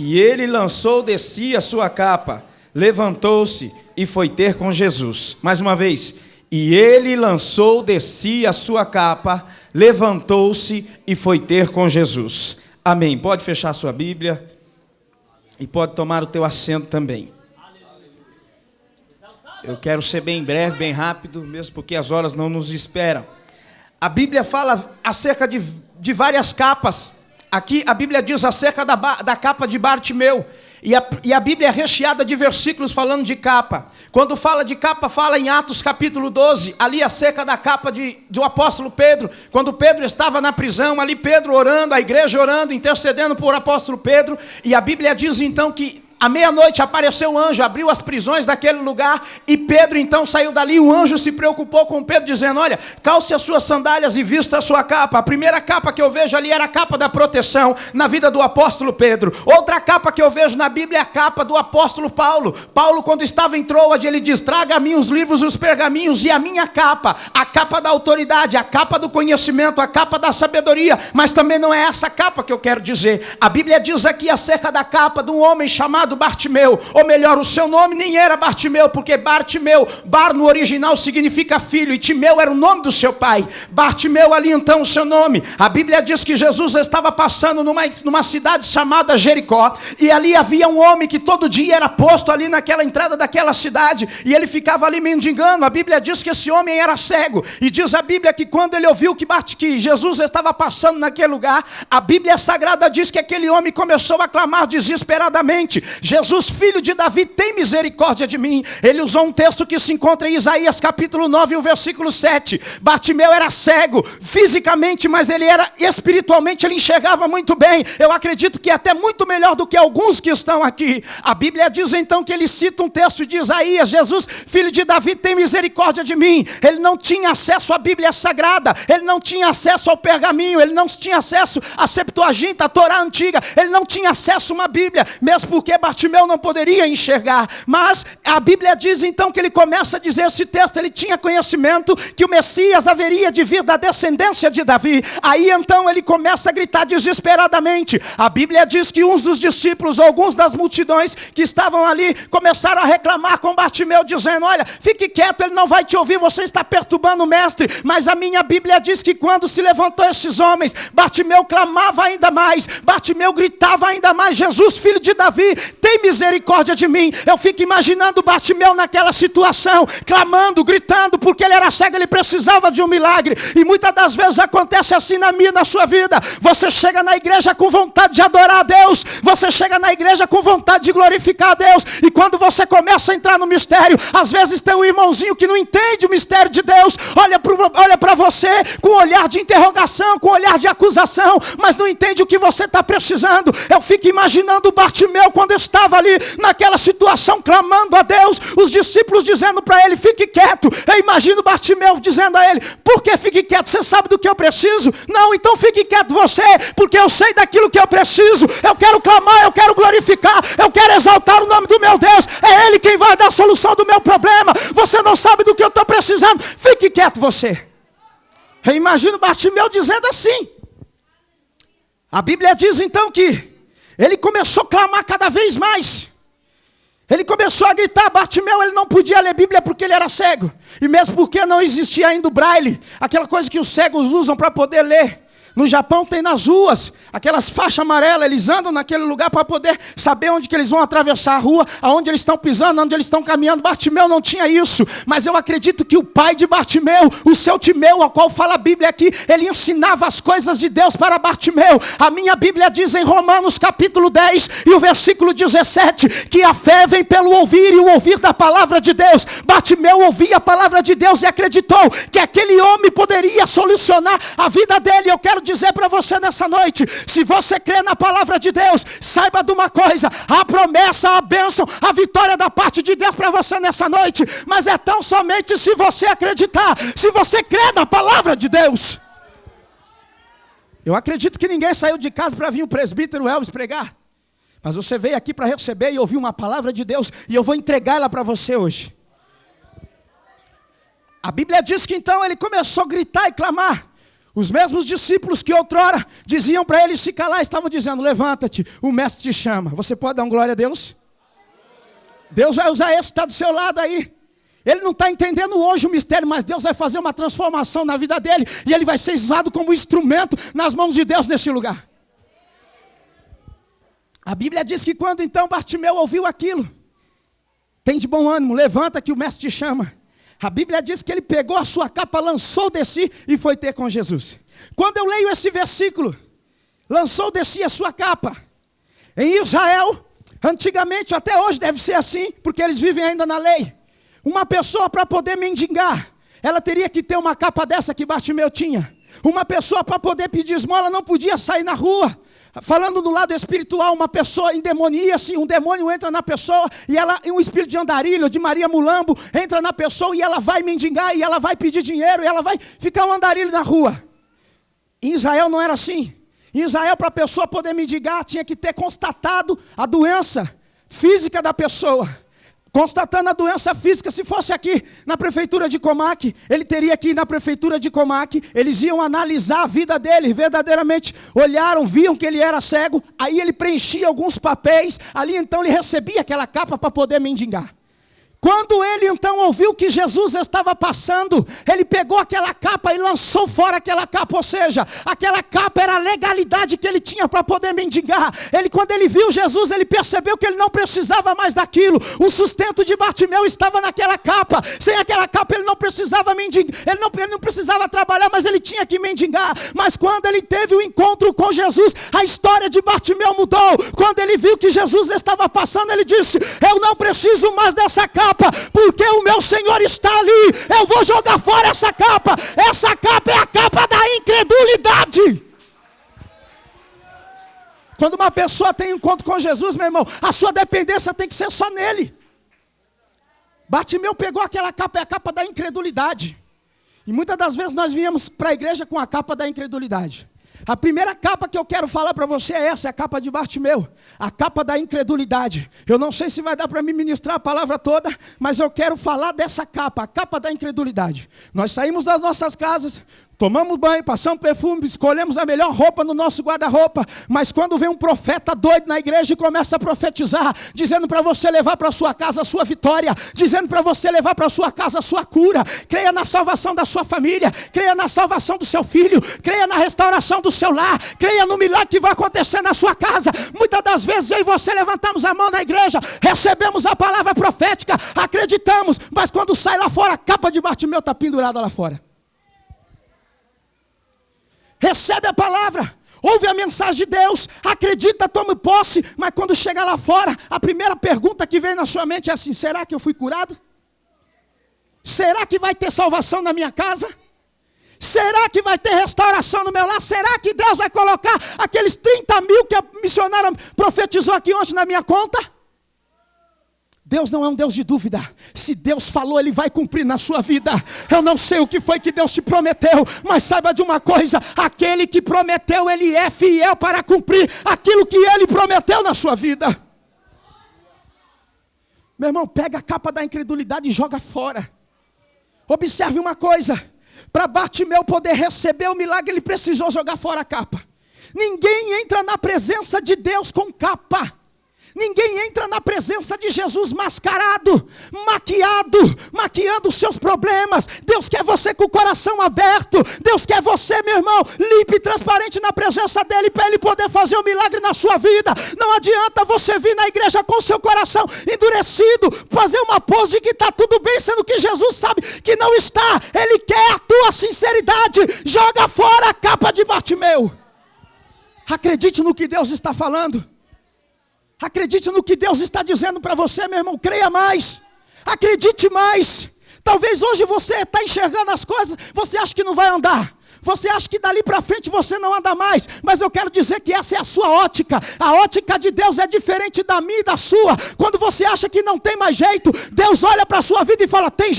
E ele lançou de si a sua capa, levantou-se e foi ter com Jesus. Mais uma vez. E ele lançou de si a sua capa, levantou-se e foi ter com Jesus. Amém. Pode fechar a sua Bíblia e pode tomar o teu assento também. Eu quero ser bem breve, bem rápido, mesmo porque as horas não nos esperam. A Bíblia fala acerca de várias capas. Aqui a Bíblia diz acerca da capa de Bartimeu. E a Bíblia é recheada de versículos falando de capa. Quando fala de capa, fala em Atos capítulo 12, ali acerca da capa do apóstolo Pedro. Quando Pedro estava na prisão, ali Pedro orando, a igreja orando, intercedendo por apóstolo Pedro. E a Bíblia diz então que à meia-noite apareceu um anjo, abriu as prisões daquele lugar, e Pedro então saiu dali. O anjo se preocupou com Pedro, dizendo: olha, calce as suas sandálias e vista a sua capa. A primeira capa que eu vejo ali era a capa da proteção na vida do apóstolo Pedro. Outra capa que eu vejo na Bíblia é a capa do apóstolo Paulo. Paulo, quando estava em Troade, ele diz: traga a mim os livros, os pergaminhos, e a minha capa, a capa da autoridade, a capa do conhecimento, a capa da sabedoria. Mas também não é essa capa que eu quero dizer. A Bíblia diz aqui acerca da capa de um homem chamado Bartimeu, ou melhor, o seu nome nem era Bartimeu, porque Bartimeu, Bar no original significa filho, e Timeu era o nome do seu pai. Bartimeu ali então o seu nome. A Bíblia diz que Jesus estava passando numa cidade chamada Jericó, e ali havia um homem que todo dia era posto ali naquela entrada daquela cidade, e ele ficava ali mendigando. A Bíblia diz que esse homem era cego, e diz a Bíblia que quando ele ouviu que Jesus estava passando naquele lugar, a Bíblia Sagrada diz que aquele homem começou a clamar desesperadamente: Jesus, filho de Davi, tem misericórdia de mim. Ele usou um texto que se encontra em Isaías capítulo 9, o versículo 7. Bartimeu era cego fisicamente, mas ele era espiritualmente, ele enxergava muito bem. Eu acredito que até muito melhor do que alguns que estão aqui. A Bíblia diz então que ele cita um texto de Isaías: Jesus, filho de Davi, tem misericórdia de mim. Ele não tinha acesso à Bíblia Sagrada, ele não tinha acesso ao pergaminho, ele não tinha acesso à Septuaginta, a Torá antiga, ele não tinha acesso a uma Bíblia, mesmo porque Bartimeu não poderia enxergar. Mas a Bíblia diz então que ele começa a dizer esse texto, ele tinha conhecimento que o Messias haveria de vir da descendência de Davi. Aí então ele começa a gritar desesperadamente. A Bíblia diz que uns dos discípulos, alguns das multidões que estavam ali, começaram a reclamar com Bartimeu, dizendo: olha, fique quieto, ele não vai te ouvir, você está perturbando o mestre. Mas a minha Bíblia diz que quando se levantou esses homens, Bartimeu clamava ainda mais, Bartimeu gritava ainda mais: Jesus, filho de Davi, tem misericórdia de mim. Eu fico imaginando Bartimeu naquela situação, clamando, gritando, porque ele era cego, ele precisava de um milagre. E muitas das vezes acontece assim na minha e na sua vida. Você chega na igreja com vontade de adorar a Deus, você chega na igreja com vontade de glorificar a Deus, e quando você começa a entrar no mistério, às vezes tem um irmãozinho que não entende o mistério de Deus, olha para você com um olhar de interrogação, com um olhar de acusação, mas não entende o que você está precisando. Eu fico imaginando Bartimeu quando estava ali naquela situação, clamando a Deus, os discípulos dizendo para ele: fique quieto. Eu imagino Bartimeu dizendo a ele: por que fique quieto? Você sabe do que eu preciso? Não, então fique quieto você, porque eu sei daquilo que eu preciso. Eu quero clamar, eu quero glorificar, eu quero exaltar o nome do meu Deus. É Ele quem vai dar a solução do meu problema. Você não sabe do que eu estou precisando, fique quieto você. Eu imagino Bartimeu dizendo assim. A Bíblia diz então que ele começou a clamar cada vez mais. Ele começou a gritar. Bartimeu, ele não podia ler Bíblia porque ele era cego. E mesmo porque não existia ainda o braille, aquela coisa que os cegos usam para poder ler. No Japão tem nas ruas aquelas faixas amarelas, eles andam naquele lugar para poder saber onde que eles vão atravessar a rua, aonde eles estão pisando, onde eles estão caminhando. Bartimeu não tinha isso, mas eu acredito que o pai de Bartimeu, o seu Timeu, ao qual fala a Bíblia aqui, ele ensinava as coisas de Deus para Bartimeu. A minha Bíblia diz em Romanos capítulo 10 e o versículo 17, que a fé vem pelo ouvir e o ouvir da palavra de Deus. Bartimeu ouvia a palavra de Deus e acreditou que aquele homem poderia solucionar a vida dele. Eu quero dizer para você nessa noite, se você crê na palavra de Deus, saiba de uma coisa: a promessa, a bênção, a vitória da parte de Deus para você nessa noite, mas é tão somente se você acreditar, se você crê na palavra de Deus. Eu acredito que ninguém saiu de casa para vir o presbítero Elvis pregar, mas você veio aqui para receber e ouvir uma palavra de Deus, e eu vou entregar ela para você hoje. A Bíblia diz que então ele começou a gritar e clamar. Os mesmos discípulos que outrora diziam para ele se calar, estavam dizendo: levanta-te, o mestre te chama. Você pode dar uma glória a Deus? Deus vai usar esse que está do seu lado aí. Ele não está entendendo hoje o mistério, mas Deus vai fazer uma transformação na vida dele. E ele vai ser usado como instrumento nas mãos de Deus nesse lugar. A Bíblia diz que quando então Bartimeu ouviu aquilo: tem de bom ânimo, levanta que o mestre te chama. A Bíblia diz que ele pegou a sua capa, lançou de si e foi ter com Jesus. Quando eu leio esse versículo, lançou de si a sua capa. Em Israel, antigamente, até hoje deve ser assim, porque eles vivem ainda na lei. Uma pessoa para poder mendigar, ela teria que ter uma capa dessa que Bartimeu tinha. Uma pessoa para poder pedir esmola não podia sair na rua. Falando do lado espiritual, uma pessoa endemonia-se, um demônio entra na pessoa, e um espírito de andarilho, de Maria Mulambo, entra na pessoa e ela vai mendigar, e ela vai pedir dinheiro, e ela vai ficar um andarilho na rua. Em Israel não era assim. Em Israel, para a pessoa poder mendigar, tinha que ter constatado a doença física da pessoa. Constatando a doença física, se fosse aqui na prefeitura de Comac, ele teria que ir na prefeitura de Comac, eles iam analisar a vida dele, verdadeiramente olharam, viam que ele era cego, aí ele preenchia alguns papéis, ali então ele recebia aquela capa para poder mendigar. Quando ele então ouviu que Jesus estava passando, ele pegou aquela capa e lançou fora aquela capa, ou seja, aquela capa era a legalidade que ele tinha para poder mendigar. Quando ele viu Jesus, ele percebeu que ele não precisava mais daquilo. O sustento de Bartimeu estava naquela capa. Sem aquela capa ele não precisava mendigar, ele não precisava trabalhar, mas ele tinha que mendigar. Mas quando ele teve o encontro com Jesus, a história de Bartimeu mudou. Quando ele viu que Jesus estava passando, ele disse: eu não preciso mais dessa capa, porque o meu Senhor está ali. Eu vou jogar fora essa capa. Essa capa é a capa da incredulidade. Quando uma pessoa tem um encontro com Jesus, meu irmão, a sua dependência tem que ser só nele. Bartimeu pegou aquela capa, é a capa da incredulidade. E muitas das vezes nós viemos para a igreja com a capa da incredulidade. A primeira capa que eu quero falar para você é essa, é a capa de Bartimeu, a capa da incredulidade. Eu não sei se vai dar para mim ministrar a palavra toda, mas eu quero falar dessa capa, a capa da incredulidade. Nós saímos das nossas casas, tomamos banho, passamos perfume, escolhemos a melhor roupa no nosso guarda-roupa, mas quando vem um profeta doido na igreja e começa a profetizar, dizendo para você levar para sua casa a sua vitória, dizendo para você levar para sua casa a sua cura, creia na salvação da sua família, creia na salvação do seu filho, creia na restauração do seu lar, creia no milagre que vai acontecer na sua casa. Muitas das vezes eu e você levantamos a mão na igreja, recebemos a palavra profética, acreditamos, mas quando sai lá fora, a capa de Bartimeu está pendurada lá fora. Recebe a palavra, ouve a mensagem de Deus, acredita, tome posse, mas quando chega lá fora, a primeira pergunta que vem na sua mente é assim: será que eu fui curado? Será que vai ter salvação na minha casa? Será que vai ter restauração no meu lar? Será que Deus vai colocar aqueles 30 mil que a missionária profetizou aqui ontem na minha conta? Deus não é um Deus de dúvida. Se Deus falou, Ele vai cumprir na sua vida. Eu não sei o que foi que Deus te prometeu, mas saiba de uma coisa: aquele que prometeu, Ele é fiel para cumprir aquilo que Ele prometeu na sua vida. Meu irmão, pega a capa da incredulidade e joga fora. Observe uma coisa: para Bartimeu poder receber o milagre, ele precisou jogar fora a capa. Ninguém entra na presença de Deus com capa. Ninguém entra na presença de Jesus mascarado, maquiando os seus problemas. Deus quer você com o coração aberto. Deus quer você, meu irmão, limpo e transparente na presença dEle, para Ele poder fazer um milagre na sua vida. Não adianta você vir na igreja com o seu coração endurecido, fazer uma pose de que está tudo bem, sendo que Jesus sabe que não está. Ele quer a tua sinceridade. Joga fora a capa de Bartimeu. Acredite no que Deus está falando. Acredite no que Deus está dizendo para você, meu irmão. Creia mais, acredite mais. Talvez hoje você está enxergando as coisas, você acha que não vai andar, você acha que dali para frente você não anda mais, mas eu quero dizer que essa é a sua ótica. A ótica de Deus é diferente da minha e da sua. Quando você acha que não tem mais jeito, Deus olha para a sua vida e fala: tem jeito.